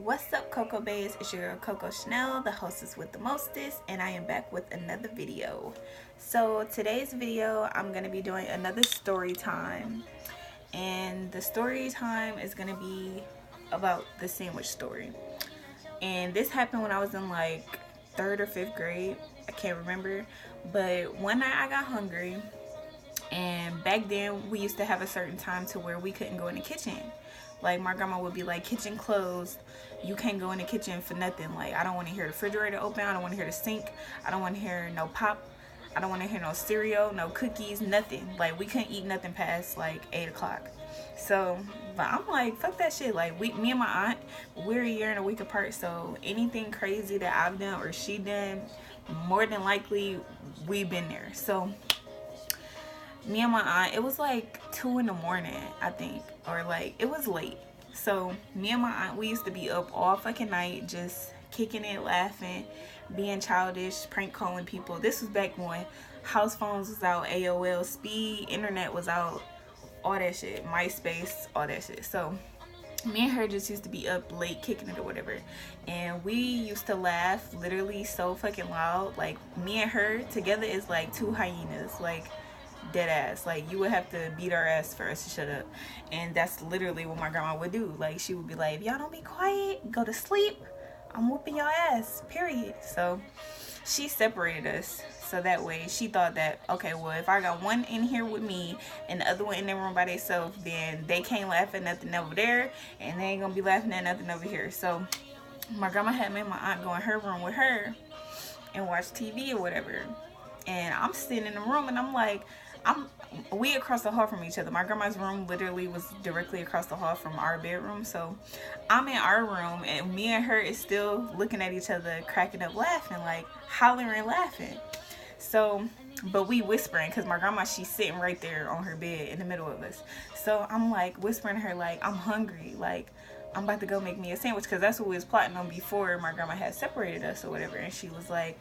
What's up, Coco Bays? It's your girl Coco Chanel, the hostess with the mostest, and I am back with another video. So today's video, I'm gonna be doing another story time, and the story time is gonna be about the sandwich story. And this happened when I was in like third or fifth grade. I can't remember, but one night I got hungry, and back then we used to have a certain time to where we couldn't go in the kitchen. Like my grandma would be like, kitchen closed, you can't go in the kitchen for nothing. Like I don't want to hear the refrigerator open, I don't want to hear the sink, I don't want to hear no pop, I don't want to hear no cereal, no cookies, nothing. Like we couldn't eat nothing past like 8 o'clock. So but I'm like, fuck that shit. Like me and my aunt, we're a year and a week apart, so anything crazy that I've done or she done, more than likely we've been there. So me and my aunt, it was like 2 in the morning, I think, or like it was late. So me and my aunt, we used to be up all fucking night just kicking it, laughing, being childish, prank calling people. This was back when house phones was out, AOL speed, internet was out, all that shit, MySpace, all that shit. So me and her just used to be up late kicking it or whatever, and we used to laugh literally so fucking loud. Like me and her together is like two hyenas, like dead ass. Like you would have to beat our ass for us to shut up. And that's literally what my grandma would do. Like she would be like, if y'all don't be quiet, go to sleep, I'm whooping your ass, period. So she separated us, so that way she thought that, okay, well, if I got one in here with me and the other one in their room by themselves, then they can't laugh at nothing over there and they ain't gonna be laughing at nothing over here. So my grandma had made my aunt go in her room with her and watch TV or whatever, and I'm sitting in the room and I'm like, we across the hall from each other. My grandma's room literally was directly across the hall from our bedroom. So I'm in our room and me and her is still looking at each other, cracking up laughing, like hollering laughing. So but we whispering because my grandma, she's sitting right there on her bed in the middle of us. So I'm like whispering to her, like, I'm hungry, like I'm about to go make me a sandwich, because that's what we was plotting on before my grandma had separated us or whatever. And she was like,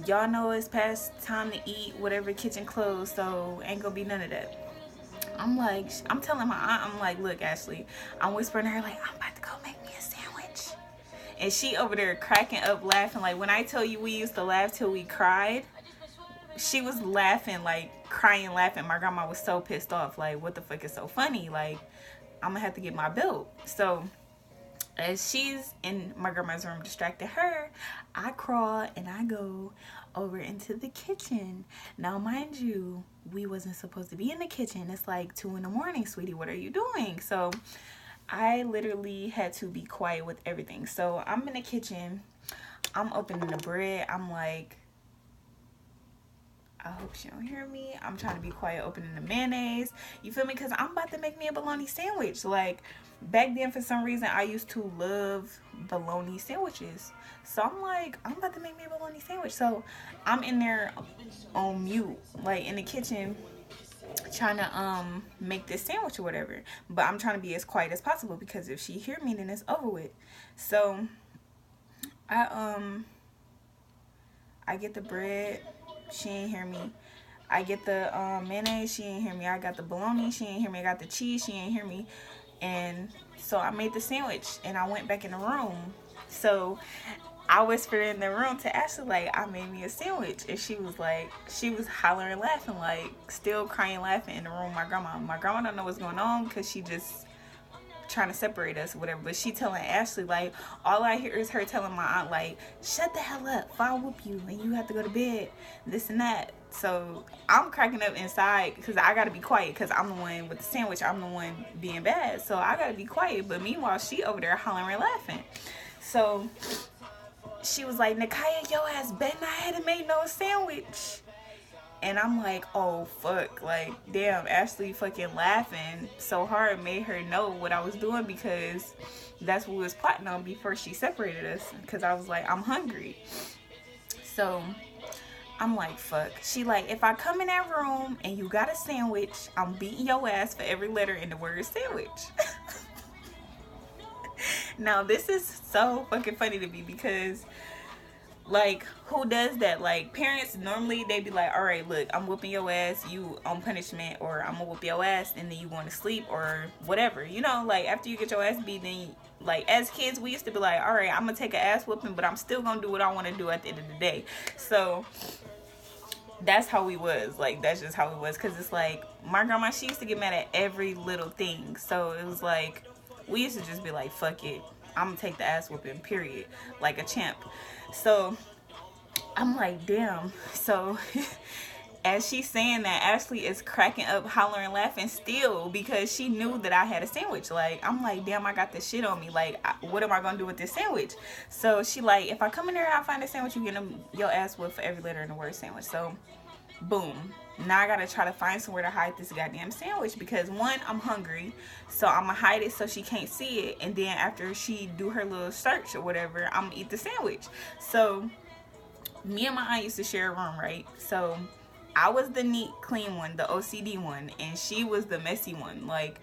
y'all know it's past time to eat, whatever, kitchen closed, so ain't gonna be none of that. I'm like, I'm telling my aunt, I'm like, look, Ashley, I'm whispering to her, like, I'm about to go make me a sandwich. And she over there cracking up laughing. Like when I tell you we used to laugh till we cried, she was laughing, like crying, laughing. My grandma was so pissed off, like, what the fuck is so funny? Like, I'm gonna have to get my belt. So as she's in my grandma's room distracting her, I crawl and I go over into the kitchen. Now mind you, we wasn't supposed to be in the kitchen. It's like 2 in the morning, sweetie, what are you doing? So I literally had to be quiet with everything. So I'm in the kitchen, I'm opening the bread, I'm like, I hope she don't hear me. I'm trying to be quiet, opening the mayonnaise. You feel me? Because I'm about to make me a bologna sandwich. Like, back then, for some reason, I used to love bologna sandwiches. So I'm like, I'm about to make me a bologna sandwich. So I'm in there on mute, like in the kitchen, trying to make this sandwich or whatever. But I'm trying to be as quiet as possible, because if she hear me, then it's over with. So I get the bread, she ain't hear me. I get the mayonnaise, she ain't hear me. I got the bologna, she ain't hear me. I got the cheese, she ain't hear me. And so I made the sandwich and I went back in the room. So I whispered in the room to Ashley, like, I made me a sandwich. And she was like, she was hollering, laughing, like still crying, laughing in the room. My grandma don't know what's going on, because she just trying to separate us or whatever. But she telling Ashley, like, all I hear is her telling my aunt, like, shut the hell up, if I whoop you and you have to go to bed, this and that. So I'm cracking up inside because I gotta be quiet, because I'm the one with the sandwich, I'm the one being bad, so I gotta be quiet. But meanwhile, she over there hollering, laughing. So she was like, Nakaya, your ass bet I hadn't made no sandwich. And I'm like, oh fuck, like damn, Ashley fucking laughing so hard made her know what I was doing, because that's what we was plotting on before she separated us. Because I was like, I'm hungry. So I'm like, fuck. She like, if I come in that room and you got a sandwich, I'm beating your ass for every letter in the word sandwich. Now this is so fucking funny to me, because Like, who does that? Like, parents normally they be like, all right, look, I'm whooping your ass, you on punishment, or I'm gonna whoop your ass and then you going to sleep or whatever, you know. Like, after you get your ass beat, then like, as kids we used to be like, all right, I'm gonna take an ass whooping, but I'm still gonna do what I want to do at the end of the day. So that's how we was. Like, that's just how it was. Because it's like, my grandma, she used to get mad at every little thing. So it was like, we used to just be like, fuck it, I'm gonna take the ass whooping, period, like a champ. So I'm like, damn. So as she's saying that, Ashley is cracking up, hollering, laughing still, because she knew that I had a sandwich. Like, I'm like, damn, I got this shit on me. Like, what am I gonna do with this sandwich? So she like, if I come in there and I find a sandwich, you get your ass whipped for every letter in the word sandwich. So boom, now I gotta try to find somewhere to hide this goddamn sandwich, because one, I'm hungry, so I'm gonna hide it so she can't see it, and then after she do her little search or whatever, I'm gonna eat the sandwich. So me and my aunt used to share a room, right? So I was the neat, clean one, the OCD one, and she was the messy one. Like,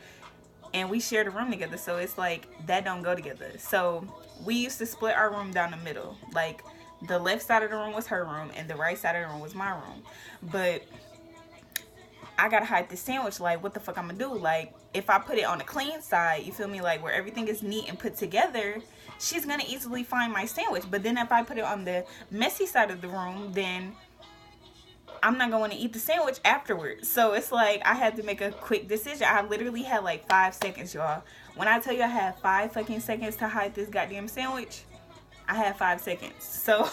and we shared a room together, so it's like, that don't go together. So we used to split our room down the middle. Like, the left side of the room was her room, and the right side of the room was my room. But I gotta hide this sandwich. Like, what the fuck I'm gonna do? Like, if I put it on the clean side, you feel me, like where everything is neat and put together, she's gonna easily find my sandwich. But then if I put it on the messy side of the room, then I'm not going to eat the sandwich afterwards. So it's like, I had to make a quick decision. I literally had like 5 seconds, y'all. When I tell you I had 5 fucking seconds to hide this goddamn sandwich, I had 5 seconds. So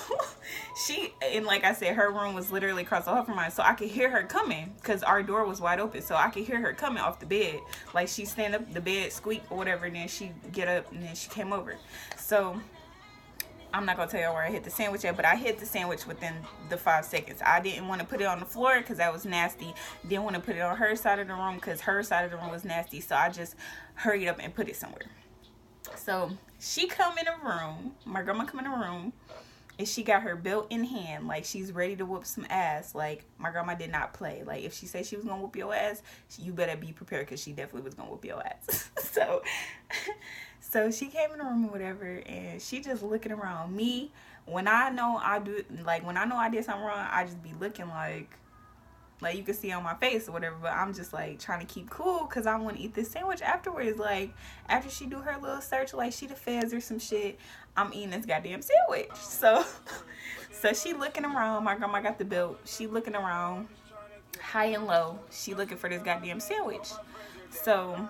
she, and like I said, her room was literally across the hall from mine, so I could hear her coming, because our door was wide open, so I could hear her coming off the bed. Like, she stand up, the bed squeak or whatever, and then she get up, and then she came over. So I'm not gonna tell you where I hit the sandwich at, but I hit the sandwich within the 5 seconds. I didn't want to put it on the floor because that was nasty. Didn't want to put it on her side of the room because her side of the room was nasty. So I just hurried up and put it somewhere. So she come in the room, my grandma come in the room, and she got her belt in hand, like she's ready to whoop some ass. Like, my grandma did not play. Like, if she said she was gonna whoop your ass, you better be prepared, because she definitely was gonna whoop your ass. So she came in the room or whatever, and she just looking around me. When I know I do, like, when I know I did something wrong, I just be looking like you can see on my face or whatever, but I'm just like trying to keep cool because I want to eat this sandwich afterwards. Like, after she do her little search, like she the feds or some shit, I'm eating this goddamn sandwich. So she looking around. My grandma got the belt. She looking around high and low. She looking for this goddamn sandwich. So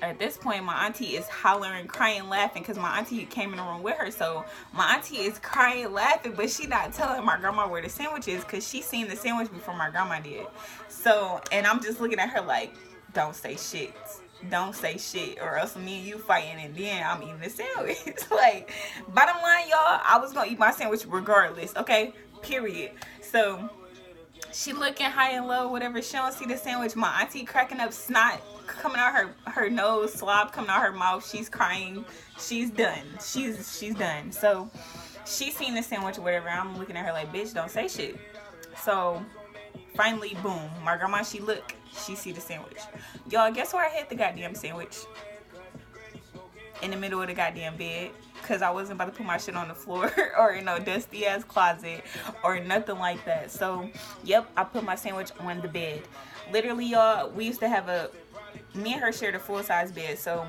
at this point, my auntie is hollering, crying, laughing, because my auntie came in the room with her. So my auntie is crying, laughing, but she not telling my grandma where the sandwich is, because she seen the sandwich before my grandma did. So, and I'm just looking at her like, don't say shit. Don't say shit, or else me and you fighting, and then I'm eating the sandwich. Like, bottom line, y'all, I was going to eat my sandwich regardless, okay? Period. So she looking high and low, whatever. She don't see the sandwich. My auntie cracking up, snot coming out her nose, slob coming out her mouth. She's crying. She's done. She's done. So she seen the sandwich or whatever. I'm looking at her like, bitch, don't say shit. So finally, boom, my grandma, she look, she see the sandwich. Y'all, guess where I hid the goddamn sandwich? In the middle of the goddamn bed, because I wasn't about to put my shit on the floor or in no dusty ass closet or nothing like that. So yep, I put my sandwich on the bed. Literally, y'all, we used to have me and her shared a full-size bed. So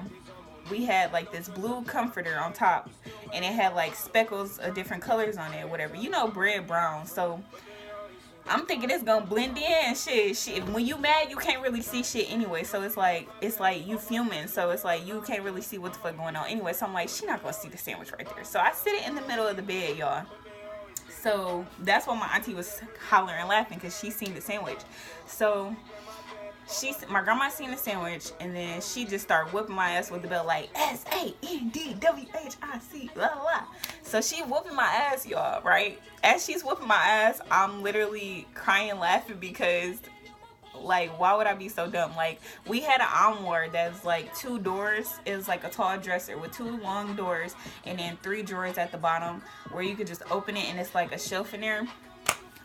we had like this blue comforter on top, and it had like speckles of different colors on it, whatever, you know, bread brown. So I'm thinking it's gonna blend in. Shit. When you mad, you can't really see shit anyway. So it's like you fuming. So it's like you can't really see what the fuck going on anyway. So I'm like, she not gonna see the sandwich right there. So I sit it in the middle of the bed, y'all. So that's why my auntie was hollering and laughing, because she seen the sandwich. So my grandma seen the sandwich, and then she just started whooping my ass with the belt, like SANDWHIC, blah blah. So she whooping my ass, y'all, right? As she's whooping my ass, I'm literally crying, laughing, because like, why would I be so dumb? Like, we had an armoire that's like 2 doors. It was like a tall dresser with 2 long doors, and then 3 drawers at the bottom where you could just open it, and it's like a shelf in there.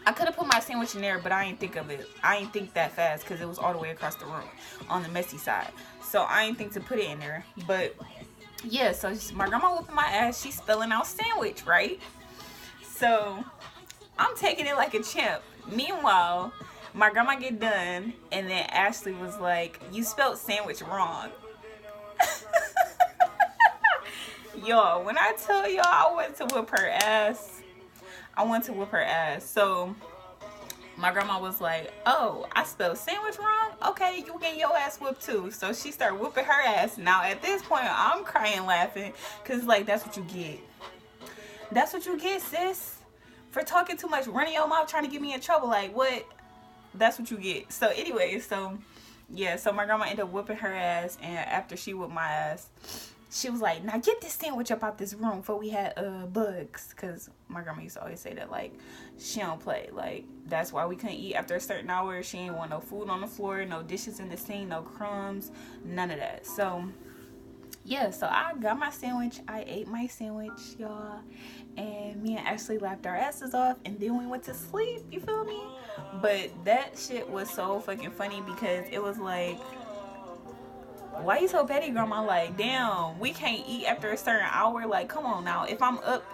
I could have put my sandwich in there, but I ain't think of it. I ain't think that fast, because it was all the way across the room on the messy side. So I ain't think to put it in there. But yeah, so my grandma whooping my ass. She's spelling out sandwich, right? So I'm taking it like a champ. Meanwhile, my grandma get done, and then Ashley was like, "You spelled sandwich wrong." Y'all, when I tell y'all I went to whip her ass, I went to whip her ass. So my grandma was like, "Oh, I spelled sandwich wrong? Okay, you get your ass whipped too." So she started whooping her ass. Now at this point, I'm crying laughing, because like, that's what you get. That's what you get, sis. For talking too much, running your mouth, trying to get me in trouble. Like, what? That's what you get. So anyway, so yeah, so my grandma ended up whooping her ass, and after she whooped my ass, she was like, "Now get this sandwich up out this room before we had bugs." Because my grandma used to always say that, like, she don't play. Like, that's why we couldn't eat after a certain hour. She ain't want no food on the floor, no dishes in the sink, no crumbs, none of that. So yeah, so I got my sandwich. I ate my sandwich, y'all. And me and Ashley laughed our asses off, and then we went to sleep, you feel me? But that shit was so fucking funny, because it was like, why you so petty, grandma? Like, damn, we can't eat after a certain hour. Like, come on now. If I'm up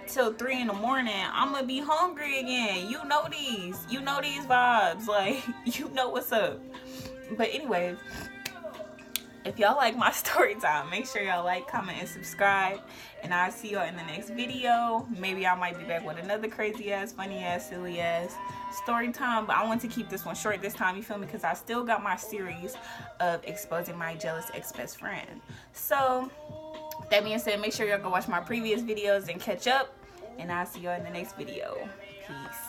till 3 in the morning, I'm gonna be hungry again. You know these vibes. Like, you know what's up. But anyway, if y'all like my story time, make sure y'all like, comment, and subscribe. And I'll see y'all in the next video. Maybe I might be back with another crazy ass, funny ass, silly ass story time. But I want to keep this one short this time, you feel me? Because I still got my series of exposing my jealous ex-best friend. So that being said, make sure y'all go watch my previous videos and catch up. And I'll see y'all in the next video. Peace.